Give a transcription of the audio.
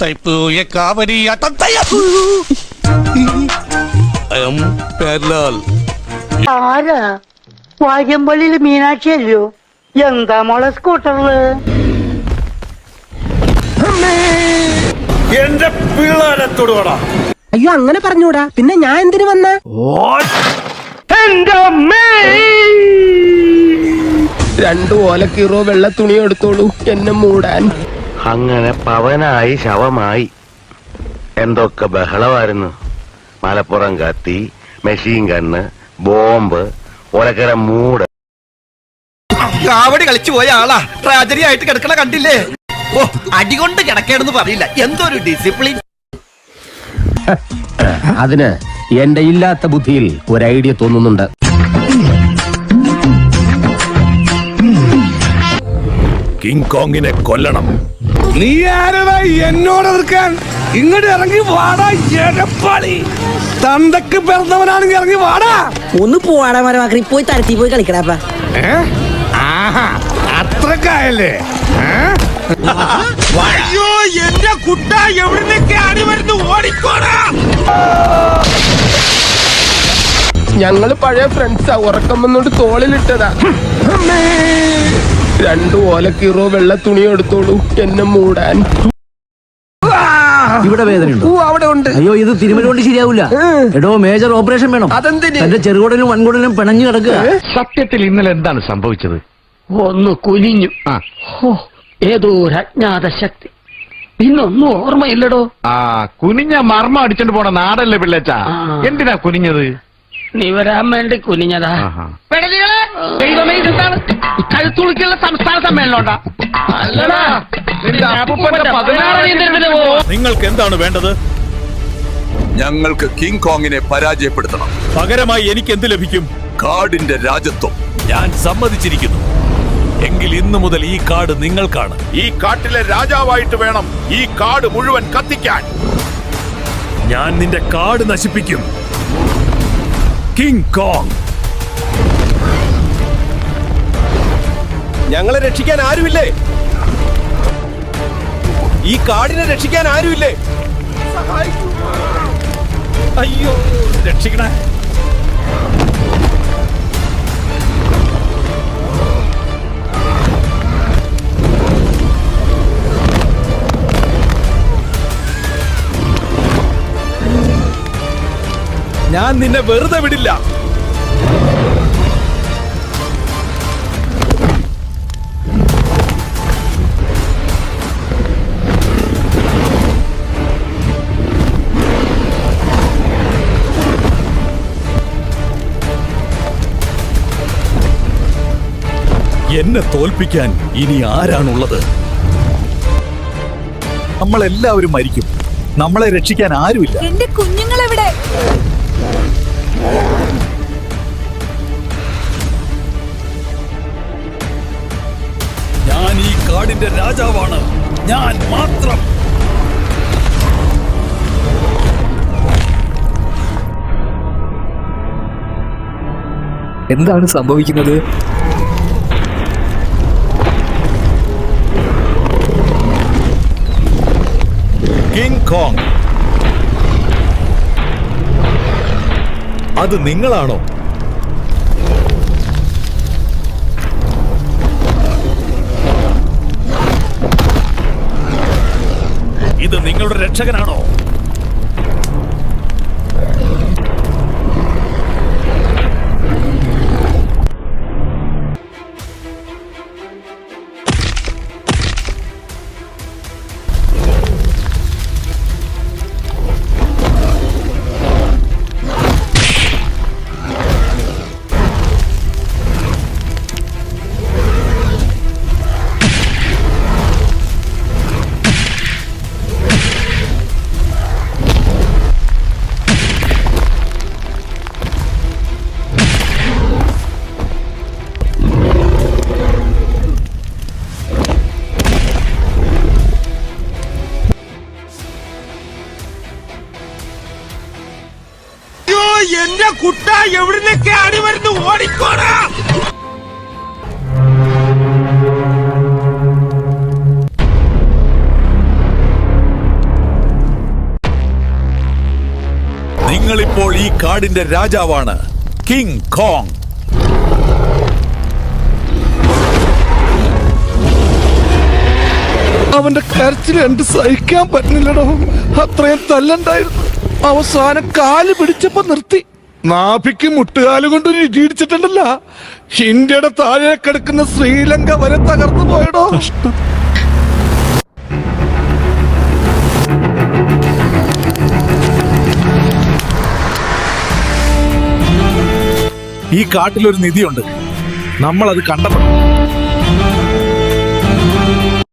തൈപ്പൂയ കാവരിയ ആരാ വാര്യമ്പള്ളിയില് മീനാക്ഷി അല്ലയോ? എന്താ മോളെ സ്കൂട്ടറില്? എന്റെ പിള്ളേരെ തൊടുവാടാ. അയ്യോ അങ്ങനെ പറഞ്ഞൂടാ, പിന്നെ ഞാൻ എന്തിനു വന്ന? 2 ഓലക്കീറോ വെള്ള തുണി എടുത്തോളൂ എന്നെ മൂടാൻ. അങ്ങനെ പവനായി ശവമായി. എന്തൊക്കെ ബഹളമായിരുന്നു. മലപ്പുറം കത്തി, മെഷീൻ ഗണ്ണ്, ബോംബ്, ഒലക്കര മൂട്. കാവടി കളിച്ചു പോയ ആളാ ട്രാജഡി ആയിട്ട് കിടക്കണ കണ്ടില്ലേ? ഓ, അടികൊണ്ട് കിടക്കേണെന്ന് പറയില്ല. എന്തൊരു ഡിസിപ്ലിൻ. അതിന് എന്റെ ഇല്ലാത്ത ബുദ്ധിയിൽ ഒരു ഐഡിയ തോന്നുന്നുണ്ട്. കിങ് കോങ്ങിനെ കൊല്ലണം. നീ ആരടാ എന്നോട് എതിർക്കാൻ? ഇങ്ങോട്ട് ഇറങ്ങി വാടാ എടപ്പാളി. തന്തക്ക് പിറന്നവനാണെങ്കിൽ ഇറങ്ങി വാടാ. ഒന്ന് പോവാടാ മരമാക്കി പോയി തരത്തി പോയി കളിക്കടാ. അത്രക്കായല്ലേ? അയ്യോ, എന്റെ കുട്ട എവിടുന്നൊക്കെ അടി വരുന്നു, ഓടിക്കോടാ. ഞങ്ങള് പഴയ ഫ്രണ്ട്സാ, ഉറക്കം വന്നോണ്ട് തോളിലിട്ടതാ. 2 ഓലക്കീറോ വെള്ള തുണി എടുത്തോളൂ എന്നെ മൂടാൻ. ഇവിടെ വേദനയുണ്ടോ? അവിടെ ഉണ്ട്. അയ്യോ, ഇത് തിരുമല കൊണ്ട് ശരിയാവില്ല. എടോ, മേജർ ഓപ്പറേഷൻ വേണം. അതെന്തിന്? എന്റെ ചെറുകുടലും വൻകുടലും പിണഞ്ഞു കിടക്കുക. സത്യത്തിൽ ഇന്നലെ എന്താണ് സംഭവിച്ചത്? ഒന്ന് കുനിഞ്ഞു. ഏതോ ഒരു അജ്ഞാത ശക്തി. പിന്നൊന്നും ഓർമ്മയില്ലടോ. കുനിഞ്ഞ മർമ്മ അടിച്ചോണ്ട് പോണ നാടല്ലേ പിള്ളേച്ച? എന്തിനാ കുനിഞ്ഞത്? നീ വരാൻ വേണ്ടി കുനിഞ്ഞതാ. ദൈവമേ, ഇതെന്താണ്? കഴുത്തുളുക്കുള്ള സംസ്ഥാന സമ്മേളനം. നിങ്ങൾക്ക് എന്താണ് വേണ്ടത്? ഞങ്ങൾക്ക് കിങ് കോങ്ങിനെ പരാജയപ്പെടുത്തണം. പകരമായി എനിക്ക് എന്ത് ലഭിക്കും? കാടിന്റെ രാജത്വം. ഞാൻ സമ്മതിച്ചിരിക്കുന്നു. എങ്കിൽ ഇന്നു മുതൽ ഈ കാട് നിങ്ങൾക്കാണ്. ഈ കാട്ടിലെ രാജാവായിട്ട് വേണം ഈ കാട് മുഴുവൻ കത്തിക്കാൻ. ഞാൻ നിന്റെ കാട് നശിപ്പിക്കും. King Kong. ഞങ്ങളെ രക്ഷിക്കാൻ ആരുമില്ലേ? ഈ കാടിനെ രക്ഷിക്കാൻ ആരുമില്ലേ? സഹായിക്കൂ. അയ്യോ, രക്ഷിക്കണേ. ഞാൻ നിന്നെ വെറുതെ വിടില്ല. എന്നെ തോൽപ്പിക്കാൻ ഇനി ആരാണുള്ളത്? നമ്മളെല്ലാവരും മരിക്കും. നമ്മളെ രക്ഷിക്കാൻ ആരുമില്ല. എന്റെ കുഞ്ഞുങ്ങളെവിടെ? ഞാൻ ഈ കാടിന്റെ രാജാവാണ്. ഞാൻ മാത്രം. എന്താണ് സംഭവിക്കുന്നത്? കിങ് കോങ്, അത് നിങ്ങളാണോ? ഇത് നിങ്ങളുടെ രക്ഷകനാണോ? എന്റെ കുട്ട എവിടുന്നൊക്കെ അടി വരുന്നു, ഓടിക്കോടാ. കാടിന്റെ രാജാവാണ് കിങ് കോങ്. അവന്റെ കരച്ചിൽ എന്ത് സഹിക്കാൻ പറ്റുന്നില്ലടോ. അത്രയും തല്ലണ്ടായിരുന്നു. അവസാനം കാല് പിടിച്ചപ്പോ നിർത്തി. നാഭിക്ക് മുട്ടുകാല് കൊണ്ട് ഇടിച്ചിട്ടുണ്ടല്ല. ഇന്ത്യയുടെ താഴെ കിടക്കുന്ന ശ്രീലങ്ക വരെ തകർന്നു പോയടോ. ഈ കാട്ടിലൊരു നിധിയുണ്ട്, നമ്മൾ അത് കണ്ടെത്തണം.